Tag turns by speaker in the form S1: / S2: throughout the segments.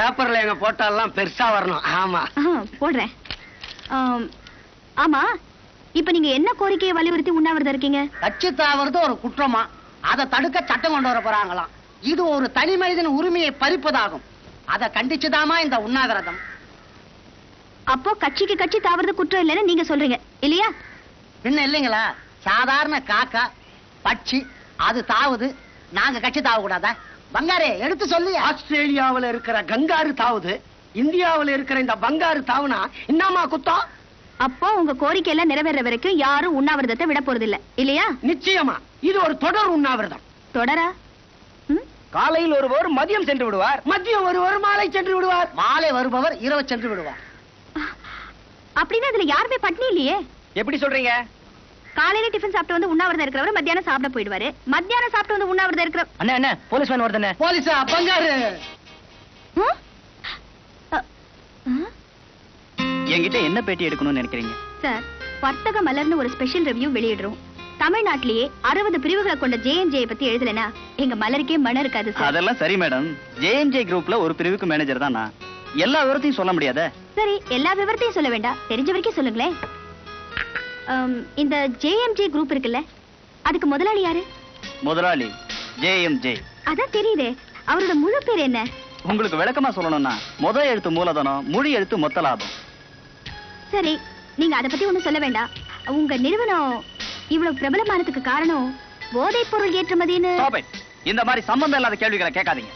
S1: பேப்பர்ல எங்க போட்டாலாம் பெருசா வரணும். ஆமா
S2: போடுறேன். ஆமா, இப்ப நீங்க என்ன கோரிக்கையை வலியுறுத்தி உண்ணாவிரதம் இருக்கீங்க?
S3: கட்சி தாவறது ஒரு குற்றமா, அதை தடுக்க சட்டம் கொண்டு வர போறாங்களாம். இது ஒரு தனி மனிதன் உரிமையை பறிப்பதாகும். அதை கண்டிச்சுதாமா இந்த உண்ணாவிரதம்.
S2: அப்போ கட்சிக்கு கட்சி தாவறது குற்றம் இல்லைன்னு நீங்க சொல்றீங்க இல்லையா?
S3: பின்ன இல்லைங்களா, சாதாரண காக்கா பட்சி அது தாவுது, நாங்க கட்சி தாவ கூடாதா? பங்காரே எடுத்து சொல்லி.
S1: ஆஸ்திரேலியாவில் இருக்கிற கங்காரு தாவுது, இந்தியாவில் இருக்கிற இந்த பங்காரு தாவுனா என்னமா குத்தம்?
S2: அப்போ உங்க கோரிக்கை எல்லாம் நிறைவேற வரைக்கும் யாரும் உண்ணாவிரதத்தை விட போறது இல்ல இல்லையா?
S1: நிச்சயமா இது ஒரு தொடர் உண்ணாவிரதம்.
S2: தொடரா?
S1: காலையில் ஒருவர் மதியம் சென்று விடுவார், மதியம் ஒருவர் மாலை சென்று விடுவார்,
S3: மாலை வருபவர் இரவு சென்று விடுவார்.
S2: அப்படின்னா அதுல யாருமே பட்னி இல்லையே.
S1: எப்படி சொல்றீங்க?
S2: காலையில டிஃபன் சாப்பிட்டு வந்து உண்ணாவிரதம் இருக்கிறவர் மத்தியானம் சாப்பிட போயிடுவாரு, மத்தியானம் சாப்பிட்டு வந்து உண்ணாவிரதம் இருக்கிற
S1: அண்ணா போலீஸ் மேன் வருதுண்ணே.
S3: போலீஸா பங்காரு?
S1: என்கிட்ட என்ன பேட்டி எடுக்கணும்னு நினைக்கிறீங்க?
S2: சார், வர்த்தக மலர்னு ஒரு ஸ்பெஷல் ரிவ்யூ வெளியிடுறோம். தமிழ்நாட்டிலேயே 60 பிரிவுகளை கொண்ட ஜேஎன்ஜே பத்தி எழுதலனா எங்க மலருக்கே மன இருக்காது சார்.
S1: அதெல்லாம் சரி மேடம், ஜேஎன்ஜே குரூப்ல ஒரு பிரிவுக்கு மேனேஜர் தான் நான். எல்லா விவரத்தையும் சொல்ல முடியாத.
S2: சரி, எல்லா விவரத்தையும் சொல்ல வேண்டாம், தெரிஞ்ச வரைக்கும் சொல்லுங்களேன். இந்த ஜேஎம்ஜே குரூப் இருக்குல்ல, அதுக்கு முதலாளி யாரு?
S1: முதலாளி ஜேஎம்ஜே.
S2: அதான் தெரியுதே, அவரோட முழு பேர் என்ன?
S1: உங்களுக்கு விளக்கமா சொல்லணும்னா முதல் எழுத்து மூலதனம், மொழி எழுத்து மொத்த லாபம்.
S2: சரி, நீங்க அதை பத்தி ஒண்ணும் சொல்ல வேண்டாம். உங்க நிறுவனம் இவ்வளவு பிரபலமானதுக்கு காரணம் போதைப் பொருள் ஏற்றுமதின்னு.
S1: இந்த மாதிரி சம்பந்தம் இல்லாத கேள்விகளை கேட்காதீங்க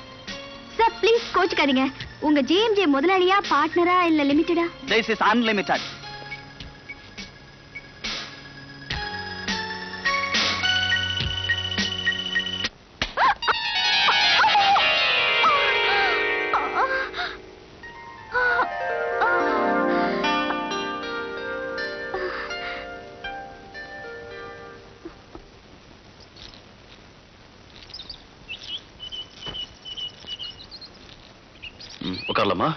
S2: சார். ப்ளீஸ் கோச்சுக்காதீங்க. உங்க ஜேஎம்ஜே முதலாளியா, பார்ட்னரா இல்ல லிமிட்டடா?
S1: This is unlimited.
S4: உட்காரலாமா?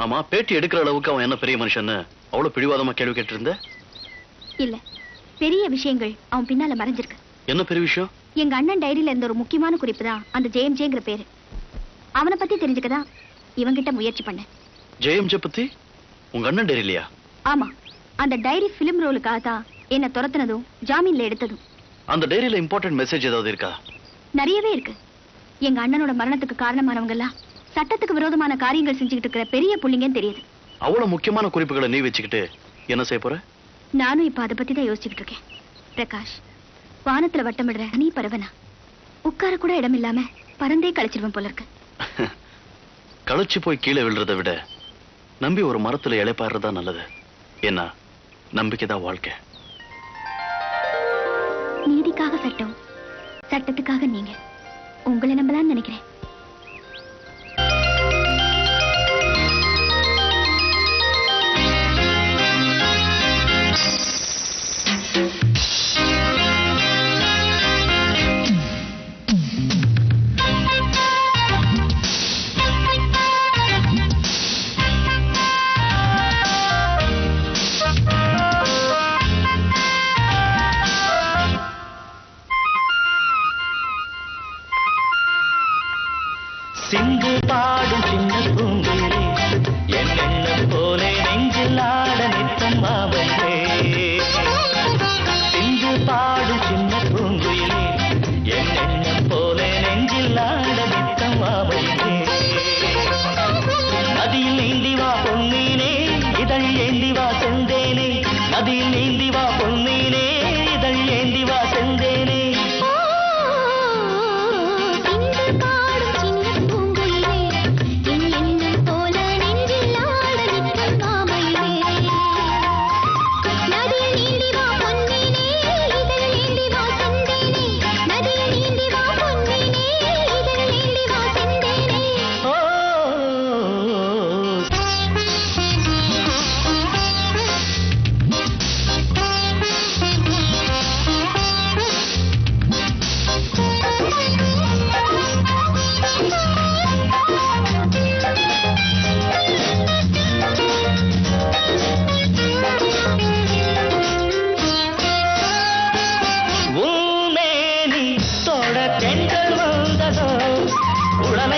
S4: ஆமா, பேட்டி எடுக்கிற அளவுக்கு அவன் என்ன பெரிய மனுஷன்னு அவ்வளவு பிடிவாதமா கேள்வி கேட்டு இருந்த?
S2: இல்ல, பெரிய விஷயங்கள் அவன் பின்னால மறைஞ்சிருக்கு.
S4: என்ன பெரிய விஷயம்?
S2: எங்க அண்ணன் டைரியில இருந்த ஒரு முக்கியமான குறிப்பு தான் அந்த ஜேஎம்ஜேங்கிற பேரு. அவனை பத்தி தெரிஞ்சுக்கதான் இவங்கிட்ட முயற்சி பண்ணேன்.
S4: ஜேஎம்ஜே பத்தி உங்க அண்ணன் டைரியிலையா?
S2: ஆமா, அந்த டைரி பிலிம் ரோலுக்காக தான் என்ன துரத்துனதும் ஜாமீன்ல எடுத்ததும்.
S4: அந்த டைரியில இம்பார்ட்டன்ட் மெசேஜ் ஏதாவது இருக்கா?
S2: நிறையவே இருக்கு. எங்க அண்ணனோட மரணத்துக்கு காரணமானவங்க எல்லாம் சட்டத்துக்கு விரோதமான காரியங்கள் செஞ்சுக்கிட்டு இருக்கிற பெரிய புள்ளிங்கன்னு தெரியுது.
S4: அவ்வளவு முக்கியமான குறிப்புகளை நீ வச்சுக்கிட்டு என்ன செய்ய போற?
S2: நானும் இப்ப அதை பத்தி தான் யோசிச்சுக்கிட்டு இருக்கேன். பிரகாஷ், வானத்துல வட்டமிடுற நீ பறவனா? உட்கார கூட இடம் இல்லாம பறந்தே கழிச்சிருவேன் போல இருக்கு.
S4: களைச்சு போய் கீழே விழுறதை விட நம்பி ஒரு மரத்துல இலைப்பாடுறதா நல்லது. ஏன்னா நம்பிக்கைதான் வாழ்க்கை.
S2: நீதிக்காக சட்டம், சட்டத்துக்காக நீங்க. உங்களை நம்பலான்னு நினைக்கிறேன்.
S5: சிந்து பாடும் சின்ன பூங்குயிலே, என் எண்ணம் போலே நெஞ்சில் ஆட நித்தம் மாவலே. சிந்து பாடும் சின்ன பூங்குயிலே, என் எண்ணம் போலே நெஞ்சில் ஆட நித்தம் மாவலே. நதியில் நீந்தி வா பொன்னீனே, இதழ் ஏந்தி வா செந்தேனே. நதியில் நீந்தி வா பொன்னீனே, இதழ் ஏந்தி வா செந்தேனே.
S2: சிந்து பாடும் சின்ன பூங்குயிலே,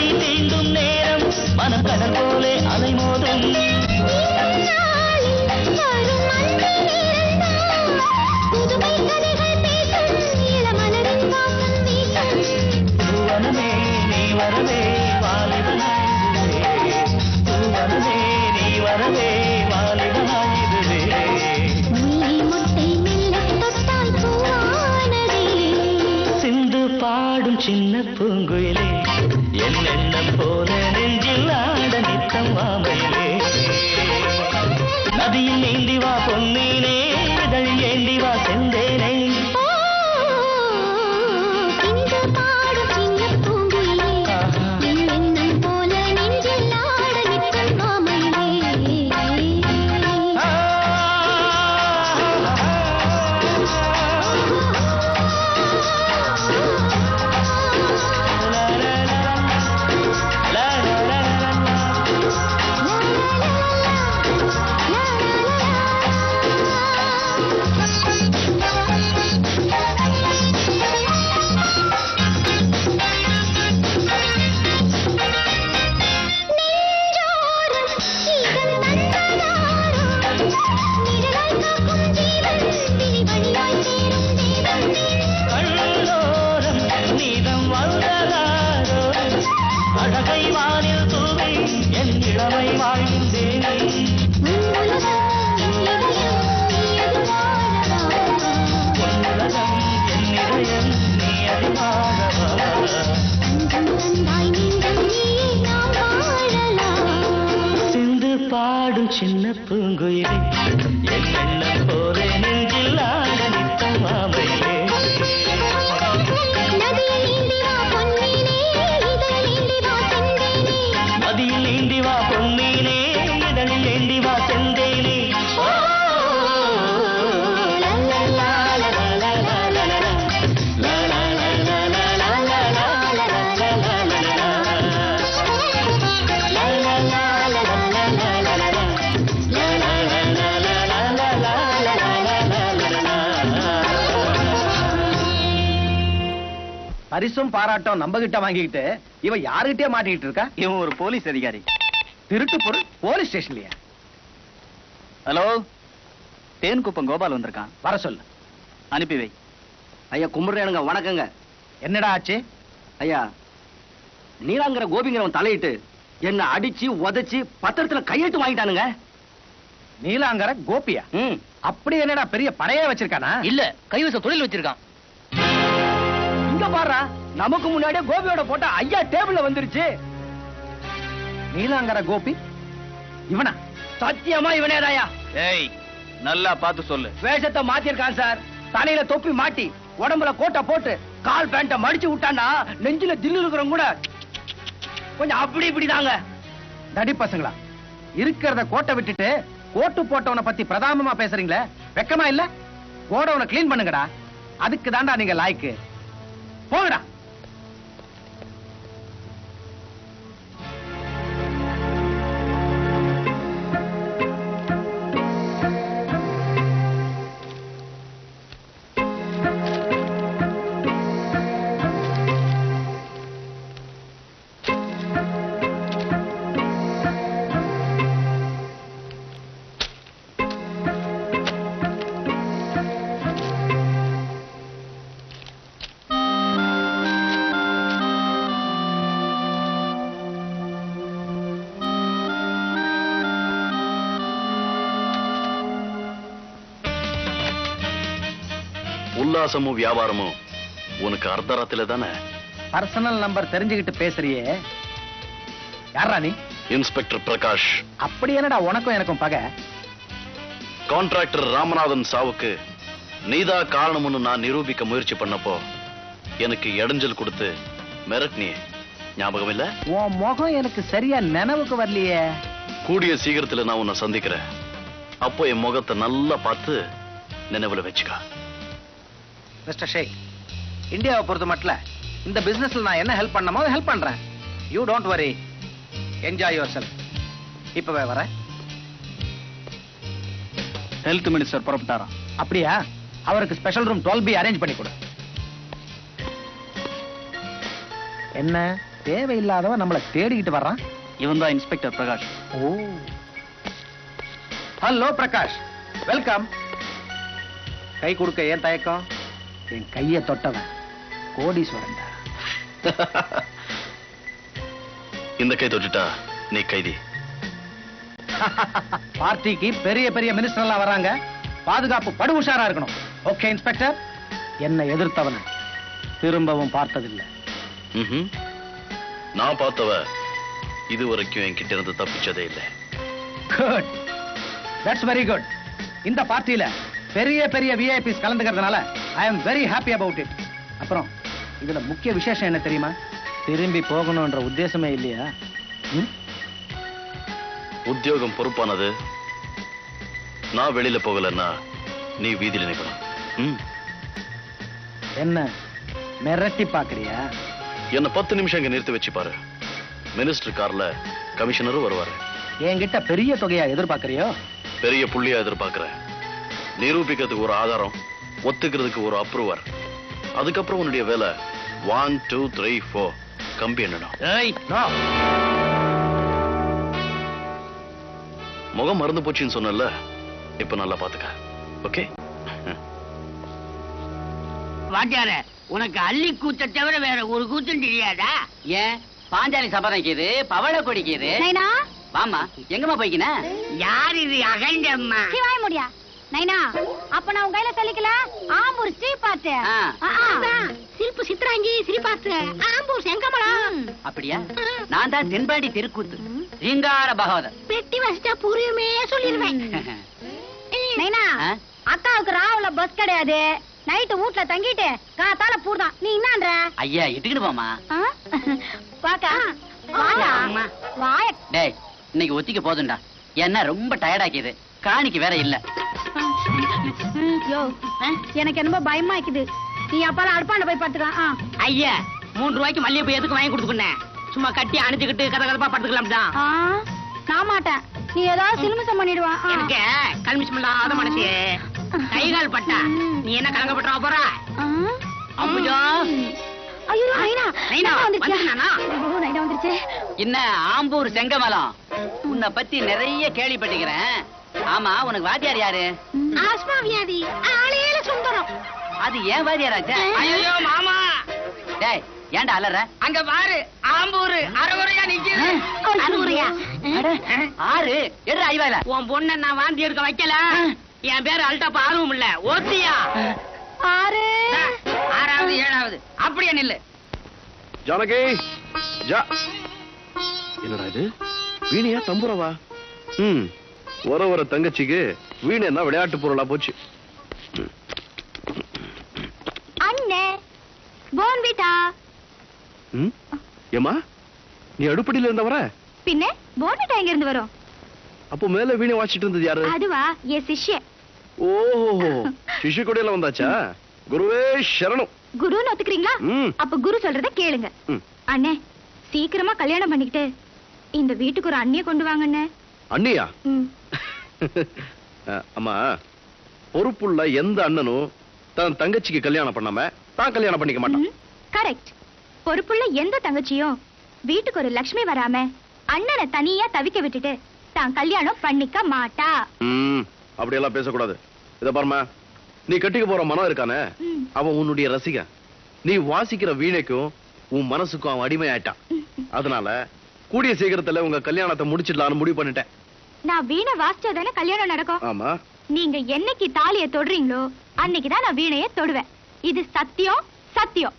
S5: ஆசை தீண்டும் நேரம் மனம் கடல் போலே அலைமோதும் பூவனமே நீ வரவே வாலிபனாயிடுவே பூவனமே நீ வரவே வாலிபனாயிடுவே சிந்து பாடும் சின்ன பூங்குயிலே என் எண்ணம் போல நெஞ்சில் ஆட நித்தம் மாமையிலே நதியில் நீந்தி வா பொன்னீனே இதழ் ஏந்தி வா செந்தேனே சின்ன பூங்குயிலே என் எண்ணம் போல நெஞ்சில் ஆட நித்தம் மாமையிலே நதியில் நீந்தி வா பொன்னீனே இதழில் ஏந்தி வா செந்தேனே
S1: பரிசும் பாராட்டம் நம்ம கிட்ட வாங்கிக்கிட்டு இவன் யாருகிட்டே மாட்டிக்கிட்டு இருக்கா?
S4: இவன் ஒரு போலீஸ் அதிகாரி.
S1: திருட்டு பொருள் போலீஸ் ஸ்டேஷன்லயா?
S4: ஹலோ, தேன்குப்பம் கோபால் வந்திருக்கான்,
S1: வர சொல்லு.
S4: அனுப்பி வை.
S1: ஐயா கும்பிடுறேனுங்க, வணக்கங்க. என்னடா ஆச்சு? ஐயா, நீலாங்கிற கோபிங்கிறவன் தலையிட்டு என்ன அடிச்சு உதைச்சு பத்திரத்துல கையெழுத்து வாங்கிட்டானுங்க. நீலாங்கர கோபியா? அப்படி என்னடா பெரிய படையே வச்சிருக்கானா?
S4: இல்ல, கைவச தொழில் வச்சிருக்கான்.
S1: இங்க பாரு, நமக்கு முன்னாடியே கோபியோட போட்டோ ஐயா டேபிள்ல வந்துருச்சு. நீலாங்கர கோபி இவனா? சத்தியமா இவனேதாயா?
S4: ஏய், நல்லா பார்த்து சொல்லு.
S1: வேஷத்தை மாத்திருக்கான் சார். தலையில தொப்பி மாட்டி உடம்புல கோட்டை போட்டு கால் பேண்ட மடிச்சு விட்டான்னா நெஞ்சில தில்லு இருக்கிறவங்க கூட கொஞ்சம் அப்படி இப்படி தாங்க. தடி பசங்களா, இருக்கிறத கோட்டை விட்டுட்டு கோட்டு போட்டவனை பத்தி பிரதானமா பேசுறீங்களே, வெக்கமா இல்ல? கோடவனை கிளீன் பண்ணுங்கடா, அதுக்கு தாண்டா நீங்க லாய்க்கு. போங்கடா.
S4: உல்லாசமும் வியாபாரமும் உனக்கு அர்த்தராத்தில தானே?
S1: பர்சனல் நம்பர் தெரிஞ்சுக்கிட்டு பேசுறியே, யாரா நீ?
S4: இன்ஸ்பெக்டர் பிரகாஷ்.
S1: அப்படி என்னடா உனக்கும் எனக்கும் பகை?
S4: கான்ட்ராக்டர் ராமநாதன் சாவுக்கு நீதா காரணம்னு நான் நிரூபிக்க முயற்சி பண்ணப்போ எனக்கு இடைஞ்சல் கொடுத்து மிரட்டினியே, ஞாபகம் இல்ல?
S1: உன் முகம் எனக்கு சரியா நினைவுக்கு வரலையே.
S4: கூடிய சீக்கிரத்துல நான் உன்னை சந்திக்கிறேன். அப்போ என் முகத்தை நல்லா பார்த்து நினைவுல வச்சுக்கா.
S1: மிஸ்டர் ஷேக், இந்தியாவை பொறுத்த மட்டும் இந்த பிசினஸ்ல நான் என்ன ஹெல்ப் பண்ணமோ ஹெல்ப் பண்றேன். You don't worry, enjoy yourself. இப்பவே வர.
S4: ஹெல்த் மினிஸ்டர் புறப்பட்டாரா?
S1: அப்படியா? அவருக்கு ஸ்பெஷல் ரூம் 12B அரேஞ்ச் பண்ணி கொடு. என்ன தேவையில்லாதவன் நம்மள தேடிக்கிட்டு வர்றான்.
S5: இவன் தான் இன்ஸ்பெக்டர் பிரகாஷ்.
S1: ஓ, ஹலோ பிரகாஷ், வெல்கம். கை கொடுக்க ஏன் தயக்கம்? என் கையை தொட்டவன் கோடீஸ்வரன்டா.
S4: இந்த கை தொட்டுட்டா நீ கைதி.
S1: பார்ட்டிக்கு பெரிய பெரிய மினிஸ்டர் எல்லாம் வராங்க, பாதுகாப்பு படு உஷாரா இருக்கணும். ஓகே இன்ஸ்பெக்டர், என்னை எதிர்த்தவன திரும்பவும் பார்த்ததில்லை.
S4: ம்ஹும். நான் பார்த்தவ இதுவரைக்கும் என்கிட்ட இருந்து தப்பிச்சதே இல்லை.
S1: Good, that's very good. இந்த பார்ட்டியில பெரிய பெரிய விஐபிஸ் கலந்துக்கிறதுனால I am very happy about it. அப்புறம் இதுல முக்கிய விசேஷம் என்ன தெரியுமா? திரும்பி போகணும்ன்ற உத்தேசமே இல்லையா?
S4: உத்தியோகம் பொறுப்பானது. நான் வெளியில போகலன்னா நீ வீதியில நிக்கணும்.
S1: என்ன மிரட்டி பாக்குறியா?
S4: என்ன 10 நிமிஷம் இங்க நிறுத்தி வச்சு பாரு. மினிஸ்டர் கார்ல கமிஷனரும் வருவாரு.
S1: என்கிட்ட பெரிய தொகையா எதிர்பார்க்கறியோ?
S4: பெரிய புள்ளியா எதிர்பார்க்கிறேன். நிரூபிக்கிறதுக்கு ஒரு ஆதாரம், ஒத்துக்கிறதுக்கு ஒரு அப்ரூவர். அதுக்கப்புறம் உன்னுடைய வேலை 1 2 3 4 கம்பி என்னணும்.
S1: No.
S4: முகம் மறந்து போச்சுன்னு சொன்னல, இப்ப நல்லா பாத்துக்க. ஓகே?
S3: வாத்தியார, உனக்கு அள்ளி கூத்த தவிர வேற ஒரு கூத்தும் தெரியாதா? ஏன் பாஞ்சாலி சபதைக்குது, பவள கொடிக்குது.
S2: நைனா,
S3: வாமா, எங்கம்மா போய்க்கின? யார் இது? அகண்டம்மா.
S2: வாய முடியா நைனா. அப்ப நான் உங்க கையில சொல்லிக்கல. ஆம்பூர் ஸ்ரீபாத்து, சிரிப்பு சித்ராங்கி ஸ்ரீபாத்து, ஆம்பூர் செங்கமலம்.
S3: அப்படியா? நான் தான் தென்பாண்டி தெருக்கூத்து ரீங்கார பகவதர்.
S2: பெட்டி வசிச்சா புரியுமே சொல்லிருவேன். நைனா, அக்காவுக்கு ராவுல பஸ் கிடையாது. நைட்டு வீட்ல தங்கிட்டு காத்தால பூர்தான். நீ என்னன்ற?
S3: ஐயா இட்டுக்கிட்டு போமா.
S2: பாக்கா வாயா வாய.
S3: டேய், இன்னைக்கு ஒத்திக்க போதுண்டா. என்ன ரொம்ப டயர்டாக்கிது. காணிக்கு வேற இல்ல.
S2: யோ, எனக்கு என்னமோ பயமா இருக்குது. நீ அப்பால அடுப்பாண்ட போய் படுத்துக்க.
S3: ஐயா 3 ரூபாய்க்கு மல்லிகைப்பூ எதுக்கு வாங்கி கொடுத்துக்கினேன்? சும்மா கட்டி அணைச்சுக்கிட்டு கதை கதப்பா படுத்துக்கலாம் தான்.
S2: நான் மாட்டேன். நீ ஏதாவது சிலுமிசம் பண்ணிடுவான்.
S3: எனக்கு கல்மிஷம் இல்லாத மனசு. கைகால் பட்டா நீ என்ன கலங்கப்பட்டா போற? அம்புஜா.
S2: ஐயோ நைனா,
S3: நைனா
S2: வந்துருச்சு.
S3: வந்துட்டானா?
S2: ஓ நைனா வந்துருச்சு.
S3: என்ன ஆம்பூர் செங்கமலம், உன்னை பத்தி நிறைய கேள்விப்பட்டிருக்கிறேன். ஆமா, உனக்கு வாத்தியார் யாரு?
S2: ஆஸ்மா வியாதி, ஆளேல சுந்தரம்.
S3: அது ஏன் வாத்தியாராச்சா? ஐயோ மாமா. டேய், ஏன்டா அலற? அங்க பாரு, ஆம்பூர் அரைகுறையா நிக்குது.
S2: அரைகுறையா?
S3: ஆறு எடு ஐவாயில. உன் பொண்ண நான் வாந்தி எடுக்க வைக்கல. என் பேரு அல்டாப்பா ஆர்வம் இல்ல, ஓத்தியா.
S2: ஆறு
S3: 6வது 7வது அப்படியே நில்லு.
S4: ஜானகி, என்னடா இது? வீணையா தம்புரவா? வர தங்கச்சிக்கு வீணை விளையாட்டு பொருளா போச்சு.
S2: அண்ணே போன்விட்டா.
S4: ஏமா, நீ அடுப்படியில இருந்த வர?
S2: பின்ன போன்விட்டா எங்க இருந்து வரும்?
S4: அப்போ மேல வீணை வாசிட்டு இருந்தது யாரு?
S2: அதுவா, ஏ சிஷ்ய.
S4: ஓஹோ, சிஷ்ய கொடியில வந்தாச்சா? குருவே சரணம்.
S2: குருன்னு ஒத்துக்கிறீங்களா? அப்ப குரு சொல்றத கேளுங்க. அண்ணே, சீக்கிரமா கல்யாணம் பண்ணிக்கிட்டு இந்த வீட்டுக்கு ஒரு அண்ணிய கொண்டு வாங்க அண்ணே.
S4: அண்ணியா? அம்மா, பொறுப்புள்ள எந்த அண்ணனும் தன் தங்கச்சிக்கு கல்யாணம் பண்ணாம தான் கல்யாணம் பண்ணிக்க மாட்டான்.
S2: கரெக்ட். பொறுப்புள்ள எந்த தங்கச்சியும் வீட்டுக்கு ஒரு லட்சுமி வராம அண்ணனை தனியா தவிக்க விட்டுட்டு தான் கல்யாணம் பண்ணிக்க மாட்டா.
S4: அப்படியெல்லாம் பேசக்கூடாது. இத பாருமா, நீ கட்டிக்க போற மனம் இருக்கானே, அவன் உன்னுடைய ரசிகன். நீ வாசிக்கிற வீணைக்கும் உன் மனசுக்கும் அவன் அடிமை ஆயிட்டான். அதனால கூடிய சீக்கிரத்துல உங்க கல்யாணத்தை முடிச்சிடலாம்னு முடிவு பண்ணிட்டேன்.
S2: நான் வீணை வாசிச்சாதானே கல்யாணம் நடக்கும்.
S4: ஆமா,
S2: நீங்க என்னைக்கு தாலியை தொடுறீங்களோ அன்னைக்குதான் நான் வீணையை தொடுவேன். இது சத்தியம், சத்தியம்.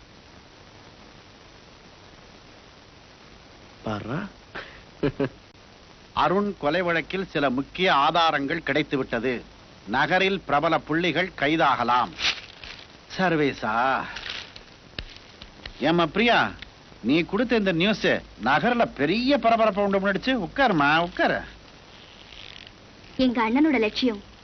S4: பாரா.
S6: அருண் கொலை வழக்கில் சில முக்கிய ஆதாரங்கள் கிடைத்துவிட்டது. நகரில் பிரபல புள்ளிகள் கைதாகலாம். சர்வேசா. ஏம்மா பிரியா, நீ கொடுத்த இந்த நியூஸ் நகர்ல பெரிய பரபரப்பை உண்டு பண்ணிடுச்சு. உட்காருமா, உட்காரு.
S2: எங்க அண்ணனோட லட்சியம்